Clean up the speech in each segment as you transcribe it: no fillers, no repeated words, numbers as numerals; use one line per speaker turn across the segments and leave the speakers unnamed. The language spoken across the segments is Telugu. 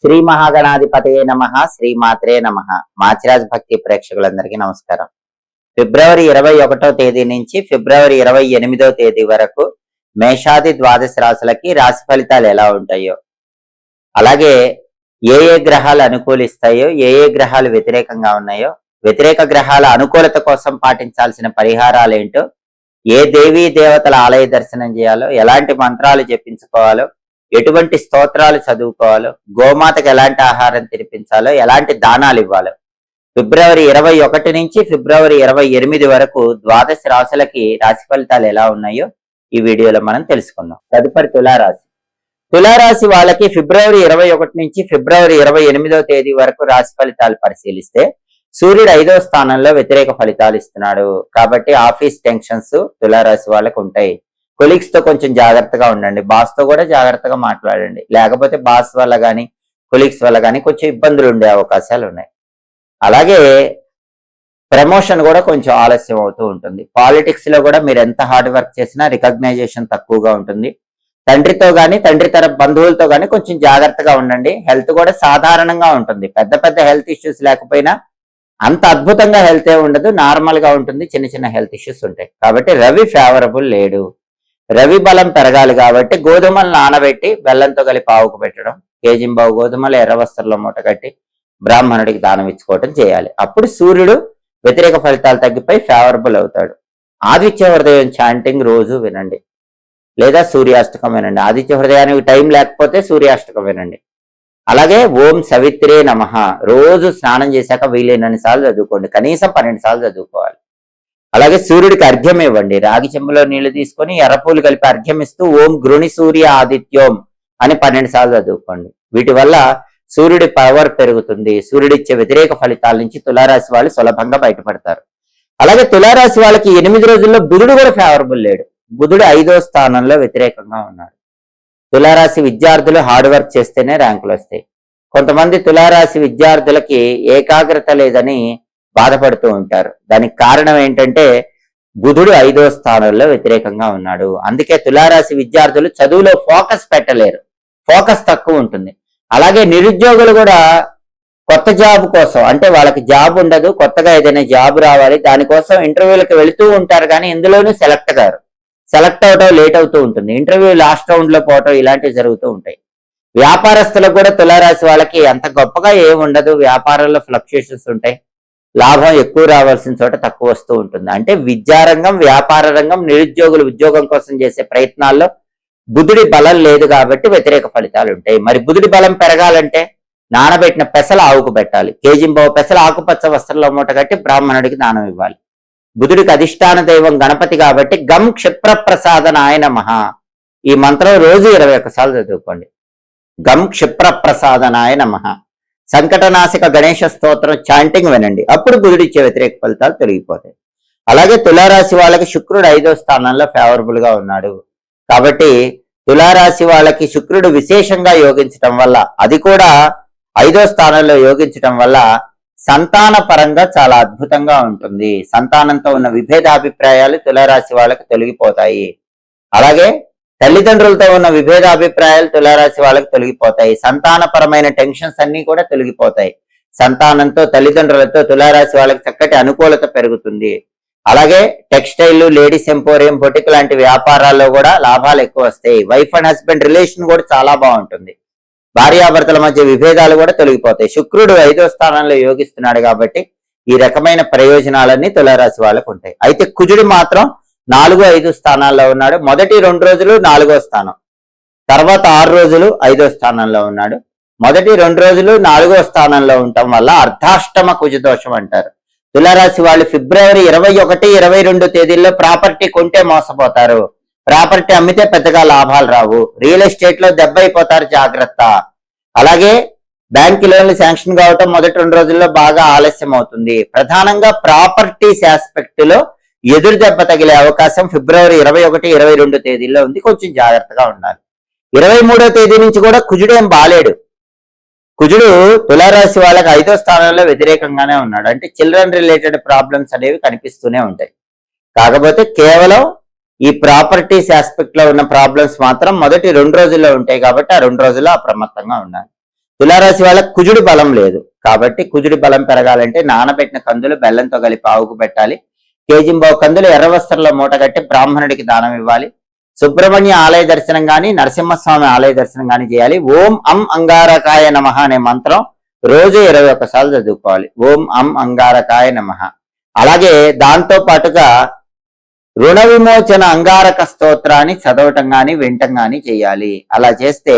శ్రీ మహాగణాధిపతయే నమః, శ్రీమాత్రే నమః. మాచిరాజ్ భక్తి ప్రేక్షకులందరికీ నమస్కారం. ఫిబ్రవరి 21వ తేదీ నుంచి ఫిబ్రవరి 28వ తేదీ వరకు మేషాది ద్వాదశ రాశులకి రాశి ఫలితాలు ఎలా ఉంటాయో, అలాగే ఏ గ్రహాలు అనుకూలిస్తాయో, ఏ గ్రహాలు వ్యతిరేకంగా ఉన్నాయో, వ్యతిరేక గ్రహాల అనుకూలత కోసం పాటించాల్సిన పరిహారాలు ఏంటో, ఏ దేవీ దేవతల ఆలయ దర్శనం చేయాలో, ఎలాంటి మంత్రాలు జపించుకోవాలో, ఎటువంటి స్తోత్రాలు చదువుకోవాలో, గోమాతకు ఎలాంటి ఆహారం తినిపించాలో, ఎలాంటి దానాలు ఇవ్వాలో, ఫిబ్రవరి 21 నుంచి ఫిబ్రవరి 28 వరకు ద్వాదశ రాశులకి రాశి ఫలితాలు ఎలా ఉన్నాయో ఈ వీడియోలో మనం తెలుసుకుందాం. తదుపరి తులారాశి. తులారాశి వాళ్ళకి ఫిబ్రవరి 21 నుంచి ఫిబ్రవరి 28వ తేదీ వరకు రాశి ఫలితాలు పరిశీలిస్తే సూర్యుడు 5వ స్థానంలో వ్యతిరేక ఫలితాలు ఇస్తున్నాడు. కాబట్టి ఆఫీస్ టెన్షన్స్ తులారాశి వాళ్ళకు ఉంటాయి. కొలీగ్స్ తో కొంచెం జాగ్రత్తగా ఉండండి. బాస్ తో కూడా జాగ్రత్తగా మాట్లాడండి. లేకపోతే బాస్ వల్ల కానీ కొలీగ్స్ వల్ల కానీ కొంచెం ఇబ్బందులు ఉండే అవకాశాలు ఉన్నాయి. అలాగే ప్రమోషన్ కూడా కొంచెం ఆలస్యం అవుతూ ఉంటుంది. పాలిటిక్స్ లో కూడా మీరు ఎంత హార్డ్ వర్క్ చేసినా రికగ్నైజేషన్ తక్కువగా ఉంటుంది. తండ్రితో కానీ తండ్రి తరపు బంధువులతో కానీ కొంచెం జాగ్రత్తగా ఉండండి. హెల్త్ కూడా సాధారణంగా ఉంటుంది. పెద్ద పెద్ద హెల్త్ ఇష్యూస్ లేకపోయినా అంత అద్భుతంగా హెల్త్ ఏ ఉండదు, నార్మల్ గా ఉంటుంది. చిన్న చిన్న హెల్త్ ఇష్యూస్ ఉంటాయి. కాబట్టి రవి ఫేవరబుల్ లేడు. రవి బలం పెరగాలి కాబట్టి గోధుమలు నానబెట్టి బెల్లంతో కలిపి ఆవుకు పెట్టడం, కేజింబావు గోధుమలు ఎర్ర వస్త్రంలో మూట కట్టి బ్రాహ్మణుడికి దానం ఇచ్చుకోవటం చేయాలి. అప్పుడు సూర్యుడు వ్యతిరేక ఫలితాలు తగ్గిపోయి ఫేవరబుల్ అవుతాడు. ఆదిత్య హృదయం చాంటింగ్ రోజు వినండి, లేదా సూర్యాష్టకం వినండి. ఆదిత్య హృదయానికి టైం లేకపోతే సూర్యాష్టకం వినండి. అలాగే ఓం సవిత్రే నమః రోజు స్నానం చేశాక వీలైనన్ని సార్లు చదువుకోండి. కనీసం 12 సార్లు చదువుకోవాలి. అలాగే సూర్యుడికి అర్ఘ్యం ఇవ్వండి. రాగి చెంబులో నీళ్లు తీసుకొని ఎర్రపూలు కలిపి అర్ఘ్యం ఇస్తూ ఓం గృణి సూర్య ఆదిత్యోం అని 12 సార్లు చదువుకోండి. వీటి వల్ల సూర్యుడి పవర్ పెరుగుతుంది. సూర్యుడిచ్చే వ్యతిరేక ఫలితాల నుంచి తులారాశి వాళ్ళు సులభంగా బయటపడతారు. అలాగే తులారాశి వాళ్ళకి 8 రోజుల్లో బుధుడు కూడా ఫేవరబుల్ లేడు. బుధుడు 5వ స్థానంలో వ్యతిరేకంగా ఉన్నాడు. తులారాశి విద్యార్థులు హార్డ్ వర్క్ చేస్తేనే ర్యాంకులు వస్తాయి. కొంతమంది తులారాశి విద్యార్థులకి ఏకాగ్రత లేదని బాధపడుతూ ఉంటారు. దానికి కారణం ఏంటంటే బుధుడు 5వ స్థానంలో వ్యతిరేకంగా ఉన్నాడు. అందుకే తులారాశి విద్యార్థులు చదువులో ఫోకస్ పెట్టలేరు, ఫోకస్ తక్కువ ఉంటుంది. అలాగే నిరుద్యోగులు కూడా కొత్త జాబ్ కోసం, అంటే వాళ్ళకి జాబ్ ఉండదు, కొత్తగా ఏదైనా జాబ్ రావాలి, దానికోసం ఇంటర్వ్యూలకు వెళుతూ ఉంటారు. కానీ ఇందులోనూ సెలెక్ట్ గారు, సెలెక్ట్ అవటం లేట్ అవుతూ ఉంటుంది. ఇంటర్వ్యూ లాస్ట్ రౌండ్ లో పోవటం ఇలాంటివి జరుగుతూ ఉంటాయి. వ్యాపారస్తులకు కూడా తులారాశి వాళ్ళకి అంత గొప్పగా ఏమి ఉండదు. వ్యాపారంలో ఫ్లక్చుయేషన్స్ ఉంటాయి. లాభం ఎక్కువ రావాల్సిన చోట తక్కువ వస్తూ ఉంటుంది. అంటే విద్యారంగం, వ్యాపార రంగం, నిరుద్యోగులు ఉద్యోగం కోసం చేసే ప్రయత్నాల్లో బుధుడి బలం లేదు కాబట్టి వ్యతిరేక ఫలితాలు ఉంటాయి. మరి బుధుడి బలం పెరగాలంటే నానబెట్టిన పెసలు ఆవుకు పెట్టాలి. కేజింబావు పెసలు ఆకుపచ్చ వస్త్రంలో మూట కట్టి బ్రాహ్మణుడికి దానం ఇవ్వాలి. బుధుడికి అధిష్టాన దైవం గణపతి కాబట్టి గం క్షిప్ర ప్రసాదనాయ నమః ఈ మంత్రం రోజు 21 సార్లు చదువుకోండి. గం క్షిప్ర ప్రసాదనాయ నమః. సంకటనాశక గణేష స్తోత్రం చాంటింగ్ వినండి. అప్పుడు బుధుడిచ్చే వ్యతిరేక ఫలితాలు తొలగిపోతాయి. అలాగే తులారాశి వాళ్ళకి శుక్రుడు 5వ స్థానంలో ఫేవరబుల్ గా ఉన్నాడు. కాబట్టి తులారాశి వాళ్ళకి శుక్రుడు విశేషంగా యోగించటం వల్ల, అది కూడా 5వ స్థానంలో యోగించటం వల్ల సంతాన పరంగా చాలా అద్భుతంగా ఉంటుంది. సంతానంతో ఉన్న విభేదాభిప్రాయాలు తులారాశి వాళ్ళకి తొలగిపోతాయి. అలాగే తల్లిదండ్రులతో ఉన్న విభేదాభిప్రాయాలు తులారాశి వాళ్ళకి తొలగిపోతాయి. సంతానపరమైన టెన్షన్స్ అన్ని కూడా తొలగిపోతాయి. సంతానంతో, తల్లిదండ్రులతో తులారాశి వాళ్ళకి చక్కటి అనుకూలత పెరుగుతుంది. అలాగే టెక్స్టైల్, లేడీస్ ఎంపోరియం, బొటిక్ లాంటి వ్యాపారాల్లో కూడా లాభాలు ఎక్కువ వస్తాయి. వైఫ్ అండ్ హస్బెండ్ రిలేషన్ కూడా చాలా బాగుంటుంది. భార్యాభర్తల మధ్య విభేదాలు కూడా తొలగిపోతాయి. శుక్రుడు 5వ స్థానంలో యోగిస్తున్నాడు కాబట్టి ఈ రకమైన ప్రయోజనాలన్నీ తులారాశి వాళ్ళకు ఉంటాయి. అయితే కుజుడు మాత్రం 4, 5 స్థానాల్లో ఉన్నాడు. మొదటి 2 రోజులు 4వ స్థానం, తర్వాత 6 రోజులు 5వ స్థానంలో ఉన్నాడు. మొదటి 2 రోజులు 4వ స్థానంలో ఉండటం వల్ల అర్ధాష్టమ కుజదోషం అంటారు. తులారాశి వాళ్ళు ఫిబ్రవరి 21, 22 తేదీల్లో ప్రాపర్టీ కొంటే మోసపోతారు. ప్రాపర్టీ అమ్మితే పెద్దగా లాభాలు రావు. రియల్ ఎస్టేట్ లో దెబ్బ అయిపోతారు, జాగ్రత్త. అలాగే బ్యాంక్ లోన్లు శాంక్షన్ కావటం మొదటి 2 రోజుల్లో బాగా ఆలస్యం అవుతుంది. ప్రధానంగా ప్రాపర్టీస్ ఆస్పెక్ట్ లో ఎదురు దెబ్బ తగిలే అవకాశం ఫిబ్రవరి 21, 22 తేదీల్లో ఉంది. కొంచెం జాగ్రత్తగా ఉండాలి. 23వ తేదీ నుంచి కూడా కుజుడేం బాలేడు. కుజుడు తులారాశి వాళ్ళకి 5వ స్థానంలో వ్యతిరేకంగానే ఉన్నాడు. అంటే చిల్డ్రన్ రిలేటెడ్ ప్రాబ్లమ్స్ అనేవి కనిపిస్తూనే ఉంటాయి. కాకపోతే కేవలం ఈ ప్రాపర్టీస్ ఆస్పెక్ట్ లో ఉన్న ప్రాబ్లమ్స్ మాత్రం మొదటి 2 రోజుల్లో ఉంటాయి కాబట్టి ఆ 2 రోజుల్లో అప్రమత్తంగా ఉండాలి. తులారాశి వాళ్ళకి కుజుడి బలం లేదు కాబట్టి కుజుడి బలం పెరగాలంటే నానబెట్టిన కందులు బెల్లంతో కలిపి ఆవుకు పెట్టాలి. కేజింబావు కందులు ఎర్ర వస్త్రంలో మూటగట్టి బ్రాహ్మణుడికి దానం ఇవ్వాలి. సుబ్రహ్మణ్య ఆలయ దర్శనం గాని నరసింహస్వామి ఆలయ దర్శనం గాని చేయాలి. ఓం అం అంగారకాయ నమః అనే మంత్రం రోజు 21 సార్లు చదువుకోవాలి. ఓం అం అంగారకాయ నమః. అలాగే దాంతో పాటుగా రుణ విమోచన అంగారక స్తోత్రాన్ని చదవటం గాని వినటం గాని చేయాలి. అలా చేస్తే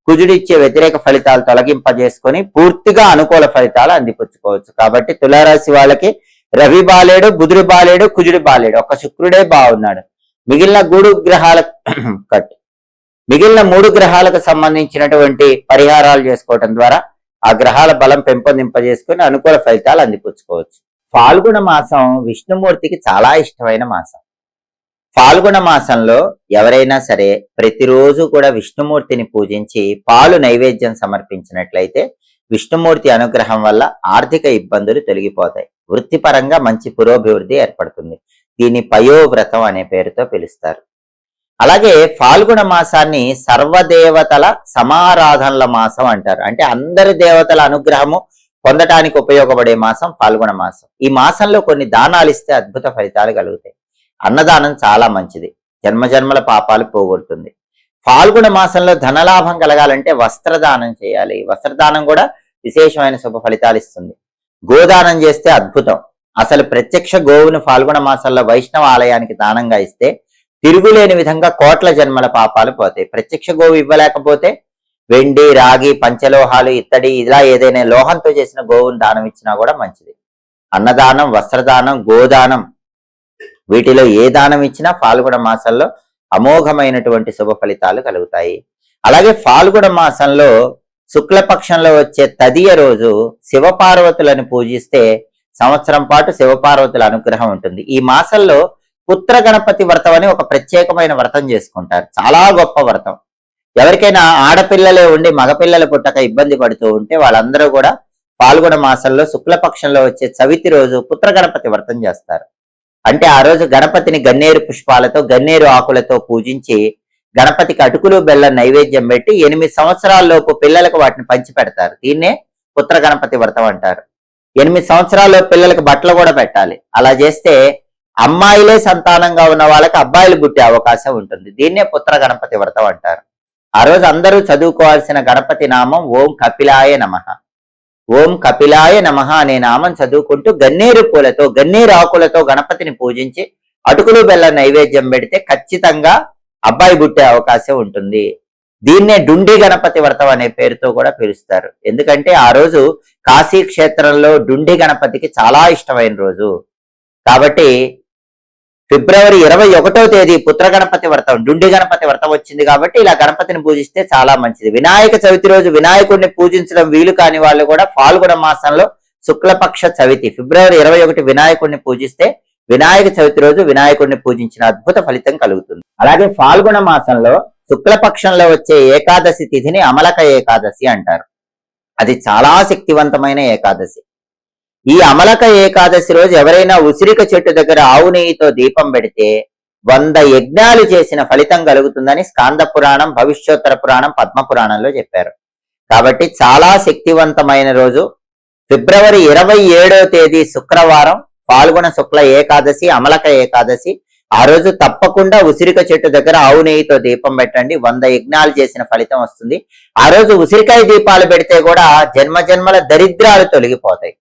కుజుడిచ్చే వ్యతిరేక ఫలితాలు తొలగింపజేసుకొని పూర్తిగా అనుకూల ఫలితాలు అందిపుచ్చుకోవచ్చు. కాబట్టి తులారాశి వాళ్ళకి రవి బాలేడు, బుధుడు బాలేడు, కుజుడు బాలేడు, ఒక్క శుక్రుడే బాగున్నాడు. మిగిలిన మిగిలిన 3 గ్రహాలకు సంబంధించినటువంటి పరిహారాలు చేసుకోవటం ద్వారా ఆ గ్రహాల బలం పెంపొందింపజేసుకుని అనుకూల ఫలితాలు అందిపుచ్చుకోవచ్చు. ఫాల్గుణ మాసం విష్ణుమూర్తికి చాలా ఇష్టమైన మాసం. ఫాల్గుణ మాసంలో ఎవరైనా సరే ప్రతిరోజు కూడా విష్ణుమూర్తిని పూజించి పాలు నైవేద్యం సమర్పించినట్లయితే విష్ణుమూర్తి అనుగ్రహం వల్ల ఆర్థిక ఇబ్బందులు తొలగిపోతాయి. వృత్తిపరంగా మంచి పురోభివృద్ధి ఏర్పడుతుంది. దీన్ని పయోవ్రతం అనే పేరుతో పిలుస్తారు. అలాగే ఫాల్గుణ మాసాన్ని సర్వదేవతల సమారాధనల మాసం అంటారు. అంటే అందరి దేవతల అనుగ్రహము పొందటానికి ఉపయోగపడే మాసం ఫాల్గుణ మాసం. ఈ మాసంలో కొన్ని దానాలు ఇస్తే అద్భుత ఫలితాలు కలుగుతాయి. అన్నదానం చాలా మంచిది, జన్మజన్మల పాపాలు పోగొడుతుంది. ఫాల్గుణ మాసంలో ధనలాభం కలగాలంటే వస్త్రదానం చేయాలి. వస్త్రదానం కూడా విశేషమైన శుభ ఫలితాలు ఇస్తుంది. గోదానం చేస్తే అద్భుతం. అసలు ప్రత్యక్ష గోవును ఫాల్గుణ మాసంలో వైష్ణవ ఆలయానికి దానంగా ఇస్తే తిరుగులేని విధంగా కోట్ల జన్మల పాపాలు పోతాయి. ప్రత్యక్ష గోవు ఇవ్వలేకపోతే వెండి, రాగి, పంచలోహాలు, ఇత్తడి ఇలా ఏదైనా లోహంతో చేసిన గోవును దానం ఇచ్చినా కూడా మంచిది. అన్నదానం, వస్త్రదానం, గోదానం వీటిలో ఏ దానం ఇచ్చినా ఫాల్గుణ మాసంలో అమోఘమైనటువంటి శుభ ఫలితాలు కలుగుతాయి. అలాగే ఫాల్గుణ మాసంలో శుక్లపక్షంలో వచ్చే తదియ రోజు శివపార్వతులను పూజిస్తే సంవత్సరం పాటు శివపార్వతుల అనుగ్రహం ఉంటుంది. ఈ మాసంలో పుత్ర గణపతి వ్రతం అని ఒక ప్రత్యేకమైన వ్రతం చేసుకుంటారు. చాలా గొప్ప వ్రతం. ఎవరికైనా ఆడపిల్లలే ఉండి మగపిల్లలు పుట్టక ఇబ్బంది పడుతూ ఉంటే వాళ్ళందరూ కూడా ఫాల్గుణ మాసంలో శుక్లపక్షంలో వచ్చే చవితి రోజు పుత్ర గణపతి వ్రతం చేస్తారు. అంటే ఆ రోజు గణపతిని గన్నేరు పుష్పాలతో, గన్నేరు ఆకులతో పూజించి గణపతికి అటుకులు బెల్లం నైవేద్యం పెట్టి 8 సంవత్సరాల్లోపు పిల్లలకు వాటిని పంచి పెడతారు. దీన్నే పుత్ర గణపతి వ్రతం అంటారు. 8 సంవత్సరాల్లో పిల్లలకు బట్టలు కూడా పెట్టాలి. అలా చేస్తే అమ్మాయిలే సంతానంగా ఉన్న వాళ్ళకి అబ్బాయిలు పుట్టే అవకాశం ఉంటుంది. దీన్నే పుత్ర గణపతి వ్రతం అంటారు. ఆ రోజు అందరూ చదువుకోవాల్సిన గణపతి నామం ఓం కపిలాయ నమః. ఓం కపిలాయ నమః అనే నామం చదువుకుంటూ గన్నేరు పూలతో, గన్నేరు ఆకులతో గణపతిని పూజించి అటుకులు బెల్లం నైవేద్యం పెడితే ఖచ్చితంగా అబ్బాయి పుట్టే అవకాశం ఉంటుంది. దీన్నే డుండి గణపతి వ్రతం అనే పేరుతో కూడా పిలుస్తారు. ఎందుకంటే ఆ రోజు కాశీ క్షేత్రంలో డుండి గణపతికి చాలా ఇష్టమైన రోజు. కాబట్టి ఫిబ్రవరి 21వ తేదీ పుత్ర గణపతి వ్రతం, డుండి గణపతి వ్రతం వచ్చింది కాబట్టి ఇలా గణపతిని పూజిస్తే చాలా మంచిది. వినాయక చవితి రోజు వినాయకుడిని పూజించడం వీలు కాని వాళ్ళు కూడా ఫాల్గుణ మాసంలో శుక్లపక్ష చవితి ఫిబ్రవరి 21 వినాయకుడిని పూజిస్తే వినాయక చవితి రోజు వినాయకుడిని పూజించిన అద్భుత ఫలితం కలుగుతుంది. అలాగే ఫాల్గుణ మాసంలో శుక్లపక్షంలో వచ్చే ఏకాదశి తిథిని అమలక ఏకాదశి అంటారు. అది చాలా శక్తివంతమైన ఏకాదశి. ఈ అమలక ఏకాదశి రోజు ఎవరైనా ఉసిరిక చెట్టు దగ్గర ఆవు నెయ్యితో దీపం పెడితే 100 యజ్ఞాలు చేసిన ఫలితం కలుగుతుందని స్కాంద పురాణం, భవిష్యోత్తర పురాణం, పద్మ పురాణంలో చెప్పారు. కాబట్టి చాలా శక్తివంతమైన రోజు ఫిబ్రవరి 27వ తేదీ శుక్రవారం ఫాల్గుణ శుక్ల ఏకాదశి, అమలక ఏకాదశి. ఆ రోజు తప్పకుండా ఉసిరిక చెట్టు దగ్గర ఆవు నెయ్యితో దీపం పెట్టండి. 100 యజ్ఞాలు చేసిన ఫలితం వస్తుంది. ఆ రోజు ఉసిరికాయ దీపాలు పెడితే కూడా జన్మజన్మల దరిద్రాలు తొలగిపోతాయి.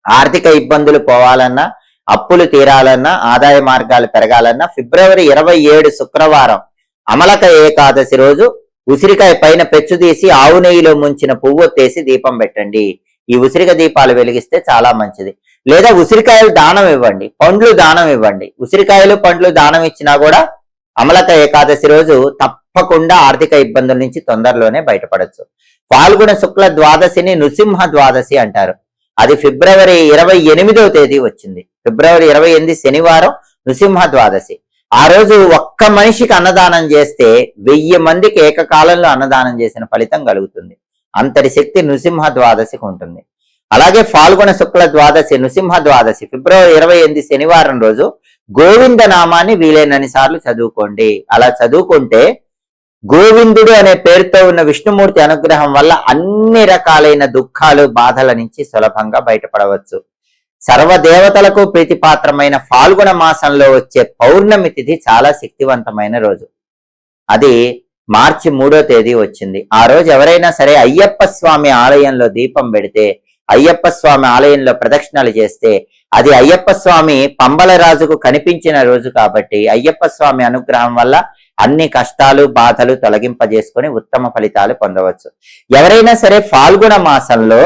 ఆర్థిక ఇబ్బందులు పోవాలన్నా, అప్పులు తీరాలన్నా, ఆదాయ మార్గాలు పెరగాలన్నా ఫిబ్రవరి 27 శుక్రవారం అమలక ఏకాదశి రోజు ఉసిరికాయ పైన పెచ్చు తీసి ఆవు నెయ్యిలో ముంచిన పువ్వొత్తేసి దీపం పెట్టండి. ఈ ఉసిరిక దీపాలు వెలిగిస్తే చాలా మంచిది. లేదా ఉసిరికాయలు దానం ఇవ్వండి, పండ్లు దానం ఇవ్వండి. ఉసిరికాయలు, పండ్లు దానం ఇచ్చినా కూడా అమలక ఏకాదశి రోజు తప్పకుండా ఆర్థిక ఇబ్బందుల నుంచి తొందరలోనే బయటపడచ్చు. ఫాల్గుణ శుక్ల ద్వాదశిని నృసింహ ద్వాదశి అంటారు. అది ఫిబ్రవరి 28వ తేదీ వచ్చింది. ఫిబ్రవరి 28 శనివారం నృసింహ ద్వాదశి. ఆ రోజు ఒక్క మనిషికి అన్నదానం చేస్తే 1000 మందికి ఏకకాలంలో అన్నదానం చేసిన ఫలితం కలుగుతుంది. అంతటి శక్తి నృసింహ ద్వాదశికి ఉంటుంది. అలాగే ఫాల్గుణ శుక్ల ద్వాదశి, నృసింహ ద్వాదశి ఫిబ్రవరి 28 శనివారం రోజు గోవింద నామాన్ని వీలైనన్ని సార్లు చదువుకోండి. అలా చదువుకుంటే గోవిందుడు అనే పేరుతో ఉన్న విష్ణుమూర్తి అనుగ్రహం వల్ల అన్ని రకాలైన దుఃఖాలు బాధల నుంచి సులభంగా బయటపడవచ్చు. సర్వదేవతలకు ప్రీతిపాత్రమైన ఫాల్గుణ మాసంలో వచ్చే పౌర్ణమి తిథి చాలా శక్తివంతమైన రోజు. అది మార్చి 3వ తేదీ వచ్చింది. ఆ రోజు ఎవరైనా సరే అయ్యప్ప స్వామి ఆలయంలో దీపం పెడితే, అయ్యప్ప స్వామి ఆలయంలో ప్రదక్షిణలు చేస్తే, అది అయ్యప్ప స్వామి పంబల రాజుకు కనిపించిన రోజు కాబట్టి అయ్యప్ప స్వామి అనుగ్రహం వల్ల అన్ని కష్టాలు బాధలు తొలగింపజేసుకొని ఉత్తమ ఫలితాలు పొందవచ్చు. ఎవరైనా సరే ఫాల్గుణ మాసంలో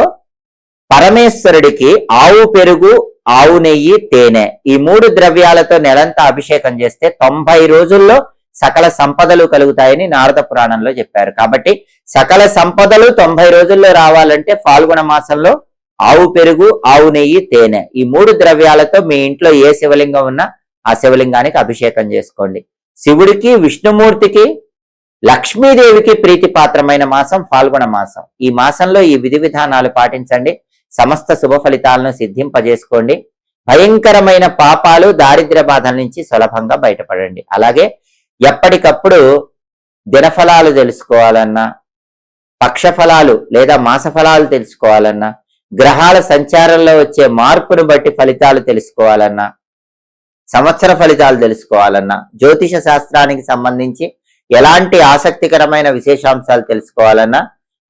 పరమేశ్వరుడికి ఆవు పెరుగు, ఆవు నెయ్యి, తేనె ఈ 3 ద్రవ్యాలతో నెలంతా అభిషేకం చేస్తే 90 రోజుల్లో సకల సంపదలు కలుగుతాయని నారద పురాణంలో చెప్పారు. కాబట్టి సకల సంపదలు 90 రోజుల్లో రావాలంటే ఫాల్గుణ మాసంలో ఆవు పెరుగు, ఆవు నెయ్యి, తేనె ఈ 3 ద్రవ్యాలతో మీ ఇంట్లో ఏ శివలింగం ఉన్నా ఆ శివలింగానికి అభిషేకం చేసుకోండి. శివుడికి, విష్ణుమూర్తికి, లక్ష్మీదేవికి ప్రీతిపాత్రమైన మాసం ఫాల్గుణ మాసం. ఈ మాసంలో ఈ విధి విధానాలు పాటించండి. సమస్త శుభ ఫలితాలను సిద్ధింపజేసుకోండి. భయంకరమైన పాపాలు, దారిద్ర్య బాధల నుంచి సులభంగా బయటపడండి. అలాగే ఎప్పటికప్పుడు దినఫలాలు తెలుసుకోవాలన్నా, పక్షఫలాలు లేదా మాస ఫలాలు తెలుసుకోవాలన్నా, గ్రహాల సంచారంలో వచ్చే మార్పును బట్టి ఫలితాలు తెలుసుకోవాలన్నా, సంవత్సర ఫలితాలు తెలుసుకోవాలన్నా, జ్యోతిష శాస్త్రానికి సంబంధించి ఎలాంటి ఆసక్తికరమైన విశేషాంశాలు తెలుసుకోవాలన్నా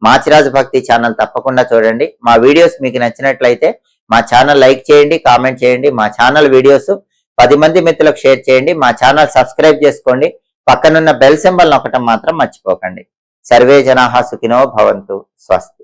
మాచిరాజు భక్తి ఛానల్ తప్పకుండా చూడండి. మా వీడియోస్ మీకు నచ్చినట్లయితే మా ఛానల్ లైక్ చేయండి, కామెంట్ చేయండి. మా ఛానల్ వీడియోస్ 10 మంది మిత్రులకు షేర్ చేయండి. మా ఛానల్ సబ్స్క్రైబ్ చేసుకోండి. పక్కనున్న బెల్ సింబల్ నొక్కటం మాత్రం మర్చిపోకండి. సర్వే జనాః సుఖినో భవంతు. స్వస్తి.